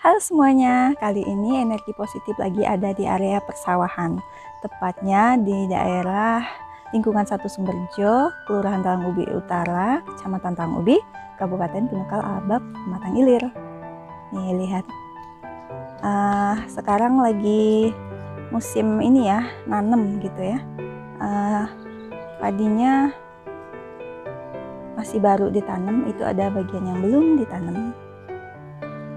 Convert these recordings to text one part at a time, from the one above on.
Halo semuanya, kali ini energi positif lagi ada di area persawahan, tepatnya di daerah lingkungan 1 Sumberjo, Kelurahan Talang Ubi Utara, Kecamatan Talang Ubi, Kabupaten Punakal Abab, Matang Ilir. Nih lihat, sekarang lagi musim ini ya, nanem gitu ya. Padinya masih baru ditanam, itu ada bagian yang belum ditanam.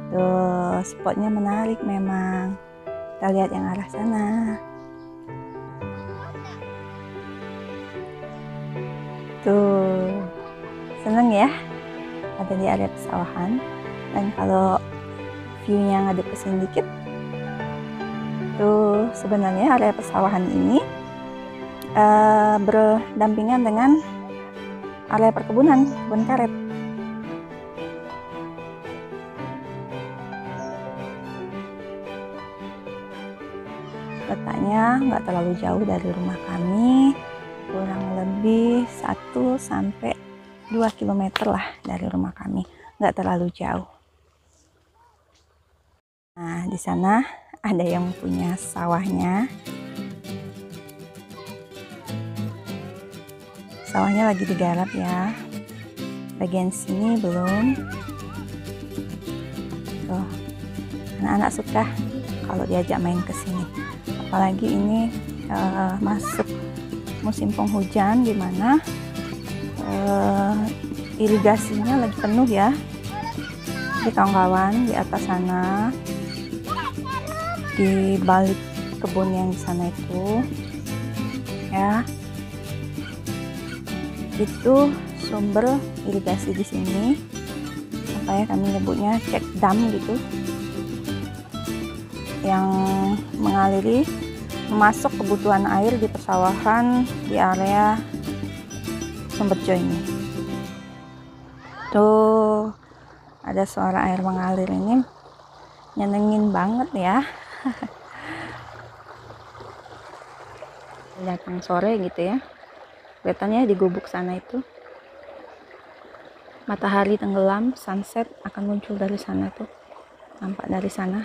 Tuh, spotnya menarik memang. Kita lihat yang arah sana. Tuh, seneng ya ada di area persawahan. Dan kalau view-nya ngadep ke sini dikit, tuh sebenarnya area persawahan ini berdampingan dengan area perkebunan, kebun karet. Letaknya nggak terlalu jauh dari rumah kami, kurang lebih 1 sampai 2 km lah dari rumah kami, nggak terlalu jauh. Nah, di sana ada yang punya sawahnya. Sawahnya lagi digarap ya. Bagian sini belum. Tuh, anak-anak suka kalau diajak main ke sini. Apalagi ini masuk musim penghujan, di mana irigasinya lagi penuh ya. Di kawan-kawan di atas sana, di balik kebun yang di sana itu ya, itu sumber irigasi di sini. Apa ya kami nyebutnya cek dam gitu, yang mengaliri masuk kebutuhan air di persawahan di area Sumberjo ini. Tuh ada suara air mengalir, ini nyenengin banget ya. Datang sore gitu ya, kelihatannya di gubuk sana itu matahari tenggelam, sunset akan muncul dari sana tuh, nampak dari sana.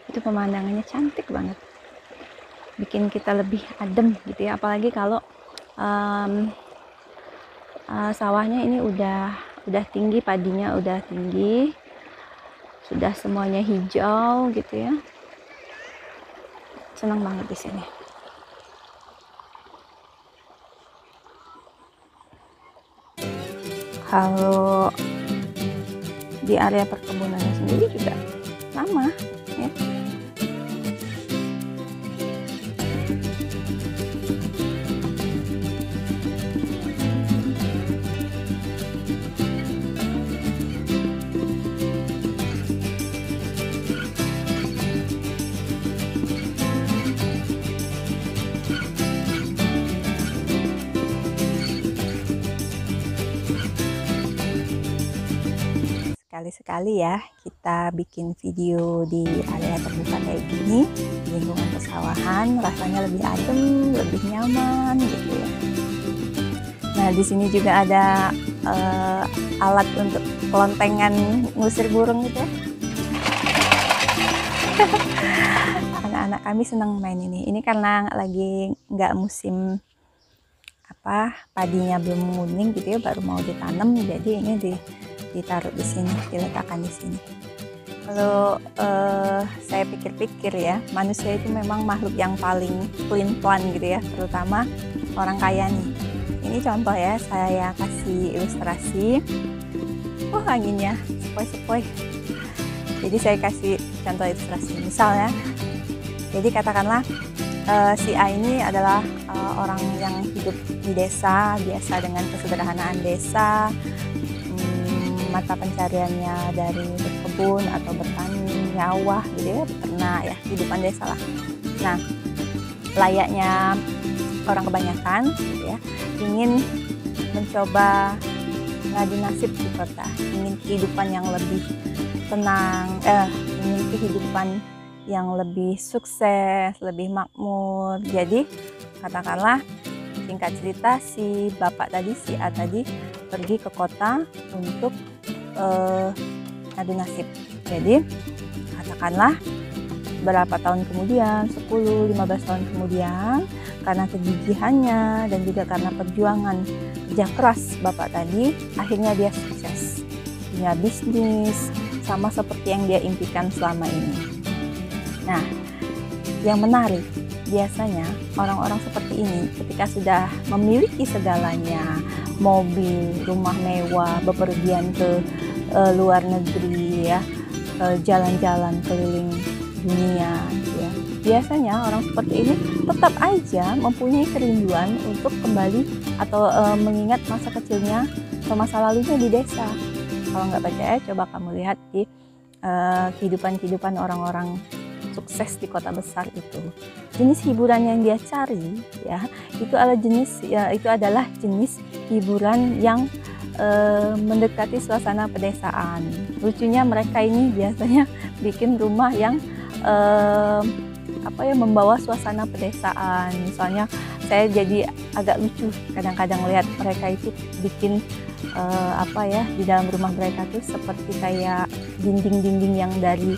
Itu pemandangannya cantik banget, bikin kita lebih adem gitu ya. Apalagi kalau sawahnya ini udah tinggi, padinya udah tinggi, sudah semuanya hijau gitu ya. Senang banget di sini. Kalau di area perkebunannya sendiri juga sama ya. Sekali-sekali ya kita bikin video di area terbuka kayak gini, di lingkungan persawahan, rasanya lebih adem, lebih nyaman gitu ya. Nah, di sini juga ada alat untuk kelontengan ngusir burung gitu ya. Anak-anak kami senang main ini. Ini karena lagi nggak musim padinya belum menguning gitu ya, baru mau ditanam, jadi ini ditaruh di sini, diletakkan di sini. Kalau saya pikir-pikir ya, manusia itu memang makhluk yang paling pelin-pelan gitu ya, terutama orang kaya nih. Ini contoh ya, saya kasih ilustrasi. Anginnya sepoi-sepoi. Jadi saya kasih contoh ilustrasi. Misalnya, jadi katakanlah si A ini adalah orang yang hidup di desa, biasa dengan kesederhanaan desa. Mata pencariannya dari berkebun atau bertani, nyawah gitu ya, beternak ya, kehidupan desa lah. Nah, layaknya orang kebanyakan gitu ya, ingin mencoba ngadu nasib di kota, ingin kehidupan yang lebih tenang, ingin kehidupan yang lebih sukses, lebih makmur. Jadi katakanlah, singkat cerita, si bapak tadi, si A tadi pergi ke kota untuk adu nasib. Jadi katakanlah berapa tahun kemudian, 10-15 tahun kemudian, karena kegigihannya dan juga karena perjuangan kerja keras Bapak tadi, akhirnya dia sukses, punya bisnis, sama seperti yang dia impikan selama ini. Nah, yang menarik, biasanya orang-orang seperti ini ketika sudah memiliki segalanya, mobil, rumah mewah, bepergian ke luar negeri ya, jalan-jalan keliling dunia ya. Biasanya orang seperti ini tetap aja mempunyai kerinduan untuk kembali atau mengingat masa kecilnya atau masa lalunya di desa. Kalau nggak percaya, coba kamu lihat di kehidupan orang-orang sukses di kota besar itu. Jenis hiburan yang dia cari ya, itu adalah jenis hiburan yang mendekati suasana pedesaan. Lucunya mereka ini biasanya bikin rumah yang membawa suasana pedesaan. Misalnya saya jadi agak lucu kadang-kadang lihat mereka itu bikin di dalam rumah mereka tuh seperti kayak dinding-dinding yang dari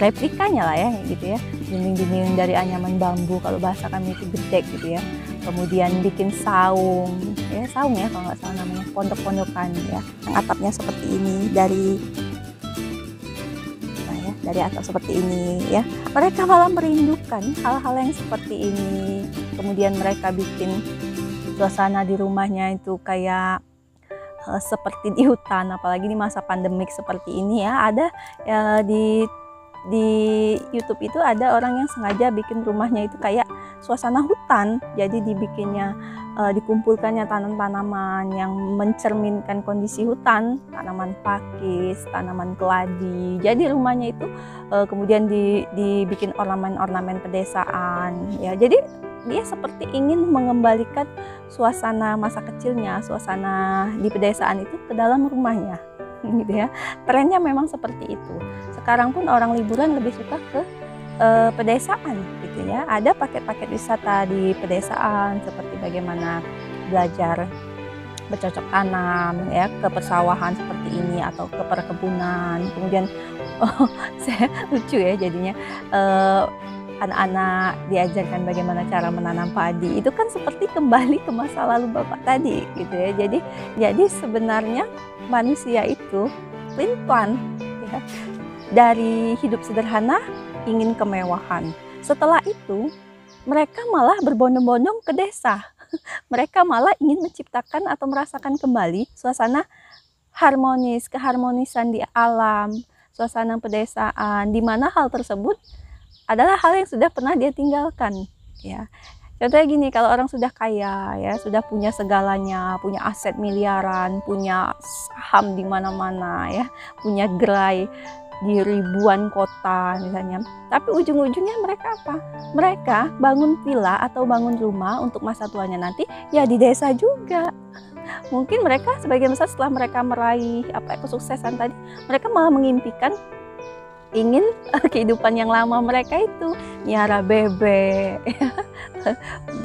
replikanya lah ya gitu ya, dinding-dinding dari anyaman bambu, kalau bahasa kami itu gedek gitu ya. Kemudian bikin saung ya kalau nggak salah namanya, pondok-pondokan ya, yang atapnya seperti ini dari atap seperti ini ya. Mereka malah merindukan hal-hal yang seperti ini. Kemudian mereka bikin suasana di rumahnya itu kayak seperti di hutan, apalagi di masa pandemik seperti ini ya. Ada ya, di YouTube itu ada orang yang sengaja bikin rumahnya itu kayak suasana hutan. Jadi dibikinnya dikumpulkannya tanaman-tanaman yang mencerminkan kondisi hutan, tanaman pakis, tanaman keladi. Jadi rumahnya itu kemudian dibikin ornamen-ornamen pedesaan ya. Jadi dia seperti ingin mengembalikan suasana masa kecilnya, suasana di pedesaan itu ke dalam rumahnya gitu ya. Trennya memang seperti itu. Sekarang pun orang liburan lebih suka ke pedesaan gitu ya. Ada paket-paket wisata di pedesaan seperti bagaimana belajar bercocok tanam ya, ke persawahan seperti ini atau ke perkebunan. Kemudian saya lucu ya jadinya, anak-anak diajarkan bagaimana cara menanam padi. Itu kan seperti kembali ke masa lalu Bapak tadi gitu ya. Jadi sebenarnya manusia itu pelin-pelan ya, dari hidup sederhana ingin kemewahan. Setelah itu mereka malah berbondong-bondong ke desa. Mereka malah ingin menciptakan atau merasakan kembali suasana harmonis, keharmonisan di alam, suasana pedesaan, di mana hal tersebut adalah hal yang sudah pernah dia tinggalkan ya. Contohnya gini, kalau orang sudah kaya ya, sudah punya segalanya, punya aset miliaran, punya saham di mana-mana ya, punya gerai di ribuan kota misalnya. Tapi ujung-ujungnya mereka apa? Mereka bangun villa atau bangun rumah untuk masa tuanya nanti ya di desa juga. Mungkin mereka sebagian besar setelah mereka meraih kesuksesan tadi, mereka malah mengimpikan ingin kehidupan yang lama mereka itu, nyara bebek,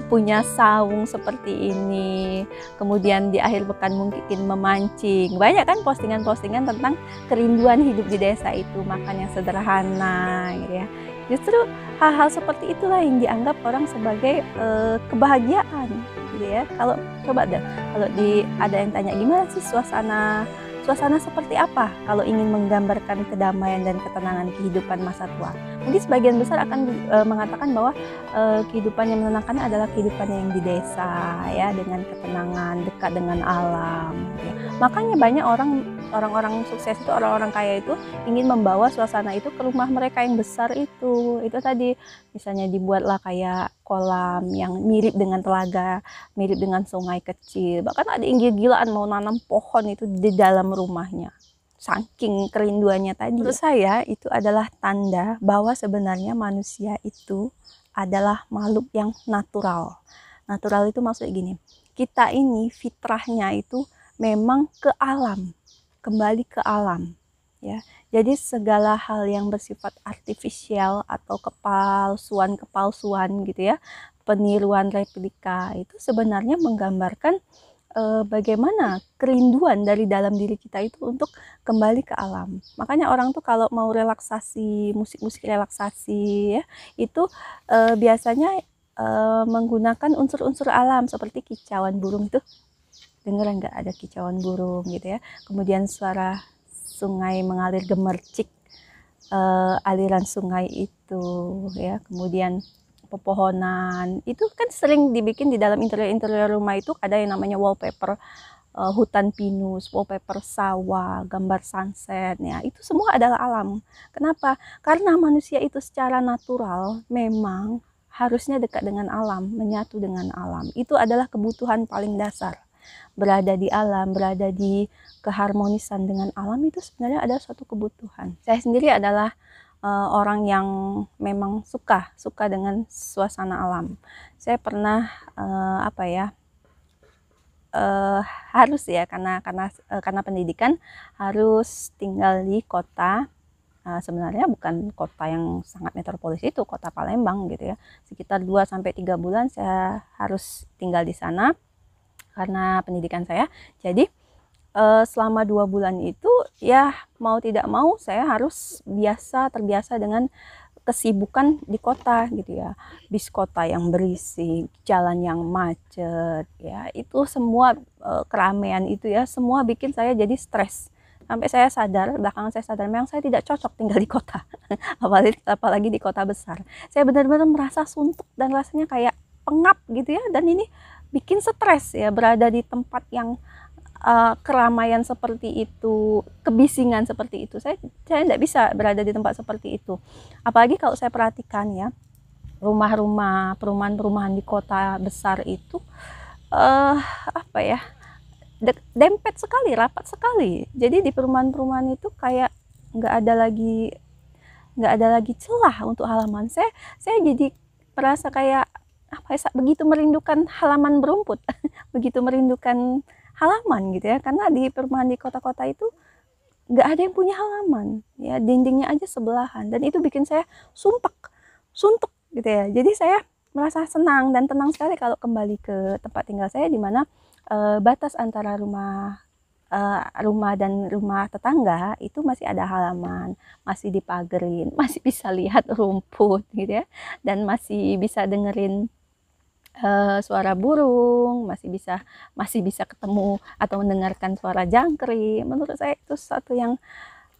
punya saung seperti ini, kemudian di akhir pekan mungkin memancing. Banyak kan postingan-postingan tentang kerinduan hidup di desa itu, makan yang sederhana gitu ya. Justru hal-hal seperti itulah yang dianggap orang sebagai kebahagiaan gitu ya. Kalau coba deh, kalau ada yang tanya gimana sih suasana seperti apa kalau ingin menggambarkan kedamaian dan ketenangan kehidupan masa tua? Mungkin sebagian besar akan mengatakan bahwa kehidupan yang menenangkan adalah kehidupan yang di desa ya, dengan ketenangan, dekat dengan alam ya. Makanya banyak orang-orang sukses itu, orang-orang kaya itu ingin membawa suasana itu ke rumah mereka yang besar itu tadi, misalnya dibuatlah kayak kolam yang mirip dengan telaga, mirip dengan sungai kecil. Bahkan ada yang gila-gilaan mau nanam pohon itu di dalam rumahnya, saking kerinduannya tadi. Menurut saya itu adalah tanda bahwa sebenarnya manusia itu adalah makhluk yang natural. Natural itu maksudnya gini, kita ini fitrahnya itu memang ke alam, kembali ke alam ya. Jadi segala hal yang bersifat artifisial atau kepalsuan gitu ya, peniruan replika itu sebenarnya menggambarkan bagaimana kerinduan dari dalam diri kita itu untuk kembali ke alam. Makanya orang tuh kalau mau relaksasi, musik-musik relaksasi ya, itu biasanya menggunakan unsur-unsur alam seperti kicauan burung itu. Dengeran nggak ada kicauan burung gitu ya. Kemudian suara sungai mengalir gemercik, aliran sungai itu ya. Kemudian pepohonan itu kan sering dibikin di dalam interior rumah itu ada yang namanya wallpaper hutan pinus, wallpaper sawah, gambar sunset ya. Itu semua adalah alam. Kenapa? Karena manusia itu secara natural memang harusnya dekat dengan alam, menyatu dengan alam. Itu adalah kebutuhan paling dasar. Berada di alam, berada di keharmonisan dengan alam itu sebenarnya ada suatu kebutuhan. Saya sendiri adalah orang yang memang suka dengan suasana alam. Saya pernah harus ya karena pendidikan harus tinggal di kota. Sebenarnya bukan kota yang sangat metropolis itu, kota Palembang gitu ya. Sekitar 2-3 bulan saya harus tinggal di sana karena pendidikan saya. Jadi selama 2 bulan itu ya mau tidak mau saya harus terbiasa dengan kesibukan di kota gitu ya. Bis kota yang berisik, jalan yang macet ya, itu semua keramaian itu ya, semua bikin saya jadi stres. Sampai saya sadar, belakangan saya sadar memang saya tidak cocok tinggal di kota. apalagi di kota besar. Saya benar-benar merasa suntuk dan rasanya kayak pengap gitu ya, dan ini bikin stres ya berada di tempat yang keramaian seperti itu, kebisingan seperti itu. Saya tidak bisa berada di tempat seperti itu. Apalagi kalau saya perhatikan ya, rumah-rumah, perumahan-perumahan di kota besar itu dempet sekali, rapat sekali. Jadi di perumahan-perumahan itu kayak nggak ada lagi celah untuk halaman. Saya jadi merasa kayak begitu merindukan halaman berumput, begitu merindukan halaman gitu ya, karena di perumahan di kota-kota itu nggak ada yang punya halaman ya, dindingnya aja sebelahan, dan itu bikin saya suntuk gitu ya. Jadi saya merasa senang dan tenang sekali kalau kembali ke tempat tinggal saya, di mana batas antara rumah dan rumah tetangga itu masih ada halaman, masih dipagerin, masih bisa lihat rumput gitu ya, dan masih bisa dengerin suara burung, masih bisa ketemu atau mendengarkan suara jangkrik. Menurut saya itu sesuatu yang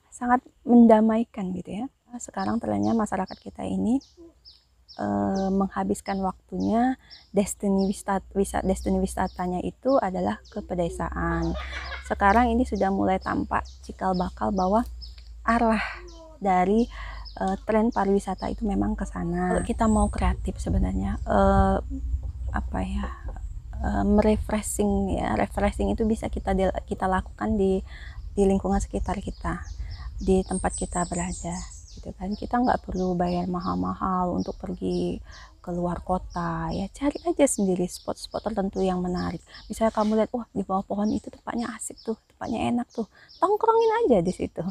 sangat mendamaikan gitu ya. Sekarang ternyata masyarakat kita ini menghabiskan waktunya, destinasi wisatanya itu adalah ke pedesaan. Sekarang ini sudah mulai tampak cikal bakal bahwa arah dari tren pariwisata itu memang ke sana. Kalau kita mau kreatif sebenarnya refreshing itu bisa kita lakukan di lingkungan sekitar kita, di tempat kita berada gitu kan. Kita nggak perlu bayar mahal-mahal untuk pergi keluar kota ya, cari aja sendiri spot-spot tertentu yang menarik. Misalnya kamu lihat, wah di bawah pohon itu tempatnya asik tuh, tempatnya enak tuh, tongkrongin aja di situ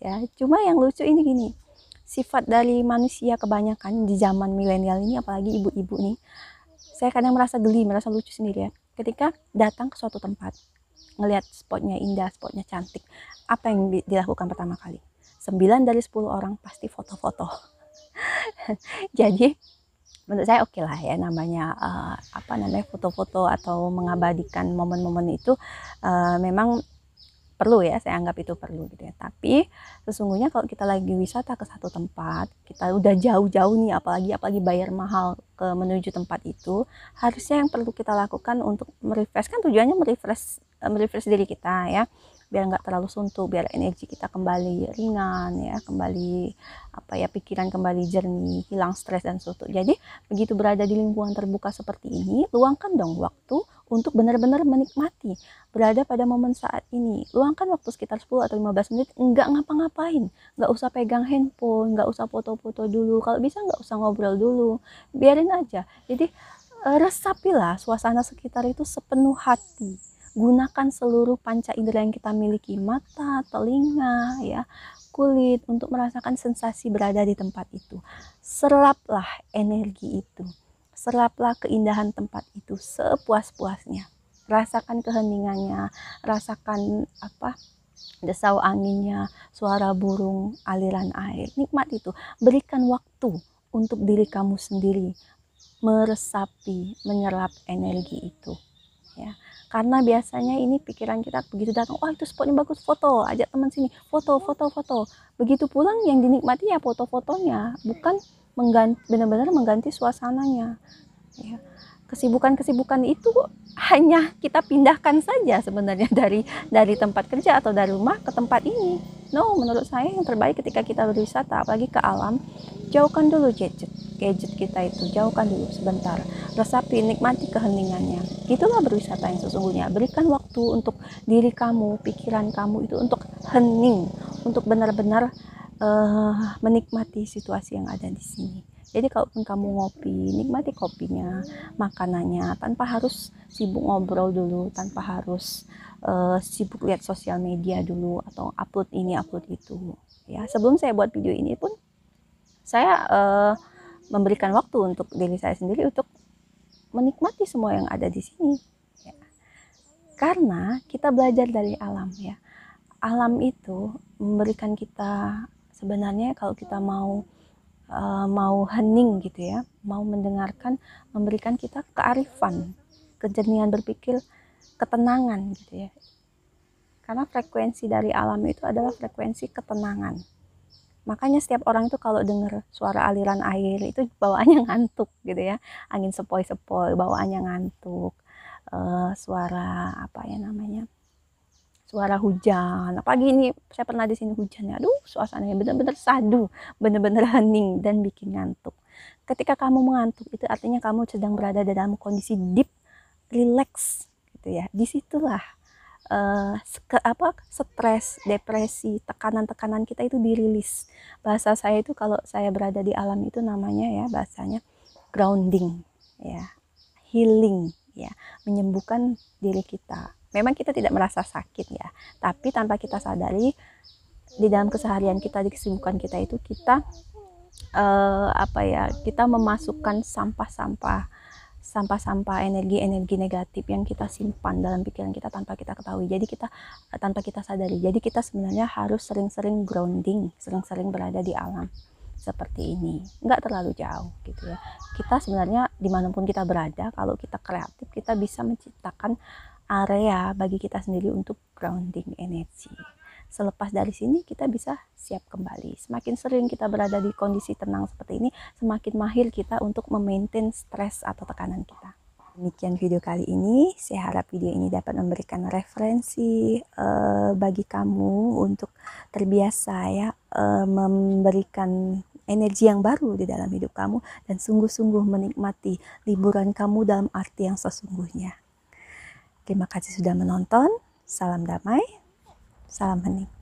ya. Cuma yang lucu ini gini, sifat dari manusia kebanyakan di zaman milenial ini, apalagi ibu-ibu nih, saya kadang merasa geli, merasa lucu sendiri ya, ketika datang ke suatu tempat, ngelihat spotnya indah, spotnya cantik, apa yang dilakukan pertama kali? 9 dari 10 orang pasti foto-foto. Jadi menurut saya oke lah ya, namanya foto-foto atau mengabadikan momen-momen itu memang perlu ya, saya anggap itu perlu gitu ya. Tapi sesungguhnya kalau kita lagi wisata ke satu tempat, kita udah jauh-jauh nih, apalagi bayar mahal menuju tempat itu, harusnya yang perlu kita lakukan untuk merefresh, kan tujuannya merefresh diri kita ya, biar nggak terlalu suntuk, biar energi kita kembali ringan ya, kembali pikiran kembali jernih, hilang stres dan suntuk. Jadi begitu berada di lingkungan terbuka seperti ini, luangkan dong waktu untuk benar-benar menikmati berada pada momen saat ini. Luangkan waktu sekitar 10 atau 15 menit, nggak ngapa-ngapain, nggak usah pegang handphone, nggak usah foto-foto dulu, kalau bisa nggak usah ngobrol dulu, biarin aja. Jadi resapilah suasana sekitar itu sepenuh hati. Gunakan seluruh panca indera yang kita miliki, mata, telinga, ya, kulit, untuk merasakan sensasi berada di tempat itu. Seraplah energi itu, seraplah keindahan tempat itu sepuas-puasnya. rasakan keheningannya, rasakan desau anginnya, suara burung, aliran air. Nikmat itu. Berikan waktu untuk diri kamu sendiri meresapi, menyerap energi itu. Ya, karena biasanya ini pikiran kita begitu datang, oh itu spotnya bagus, foto, ajak teman sini, foto. Begitu pulang yang dinikmati ya foto-fotonya, bukan benar-benar mengganti suasananya. Ya, kesibukan itu hanya kita pindahkan saja sebenarnya dari tempat kerja atau dari rumah ke tempat ini. No, menurut saya yang terbaik ketika kita berwisata, apalagi ke alam, jauhkan dulu gadget kita itu, jauhkan dulu sebentar, resapi, nikmati keheningannya. Itulah berwisata yang sesungguhnya. Berikan waktu untuk diri kamu, pikiran kamu itu untuk hening, untuk benar-benar menikmati situasi yang ada di sini. Jadi kalaupun kamu ngopi, nikmati kopinya, makanannya, tanpa harus sibuk ngobrol dulu, tanpa harus sibuk lihat sosial media dulu atau upload ini, upload itu. Ya, sebelum saya buat video ini pun saya memberikan waktu untuk diri saya sendiri untuk menikmati semua yang ada di sini. Ya. Karena kita belajar dari alam ya. Alam itu memberikan kita sebenarnya kalau kita mau hening gitu ya, mau mendengarkan, memberikan kita kearifan, kejernihan berpikir, ketenangan gitu ya. Karena frekuensi dari alam itu adalah frekuensi ketenangan. Makanya setiap orang itu kalau dengar suara aliran air itu bawaannya ngantuk gitu ya, angin sepoi-sepoi bawaannya ngantuk, suara suara hujan, apalagi ini saya pernah di sini hujannya, aduh suasananya benar-benar sadu, benar-benar hening dan bikin ngantuk. Ketika kamu mengantuk itu artinya kamu sedang berada dalam kondisi deep relax gitu ya. Disitulah stres, depresi, tekanan-tekanan kita itu dirilis. Bahasa saya itu kalau saya berada di alam itu namanya ya bahasanya grounding ya, healing ya, menyembuhkan diri kita. Memang kita tidak merasa sakit ya, tapi tanpa kita sadari di dalam keseharian kita, di kesibukan kita itu kita kita memasukkan sampah-sampah energi negatif yang kita simpan dalam pikiran kita tanpa kita ketahui. Jadi kita tanpa kita sadari. Jadi kita sebenarnya harus sering-sering grounding, sering-sering berada di alam seperti ini, nggak terlalu jauh gitu ya. Kita sebenarnya dimanapun kita berada, kalau kita kreatif kita bisa menciptakan area bagi kita sendiri untuk grounding energi. Selepas dari sini kita bisa siap kembali. Semakin sering kita berada di kondisi tenang seperti ini, semakin mahir kita untuk memaintain stres atau tekanan kita. Demikian video kali ini. Saya harap video ini dapat memberikan referensi bagi kamu untuk terbiasa ya, memberikan energi yang baru di dalam hidup kamu dan sungguh-sungguh menikmati liburan kamu dalam arti yang sesungguhnya. Terima kasih sudah menonton. Salam damai, salam hening.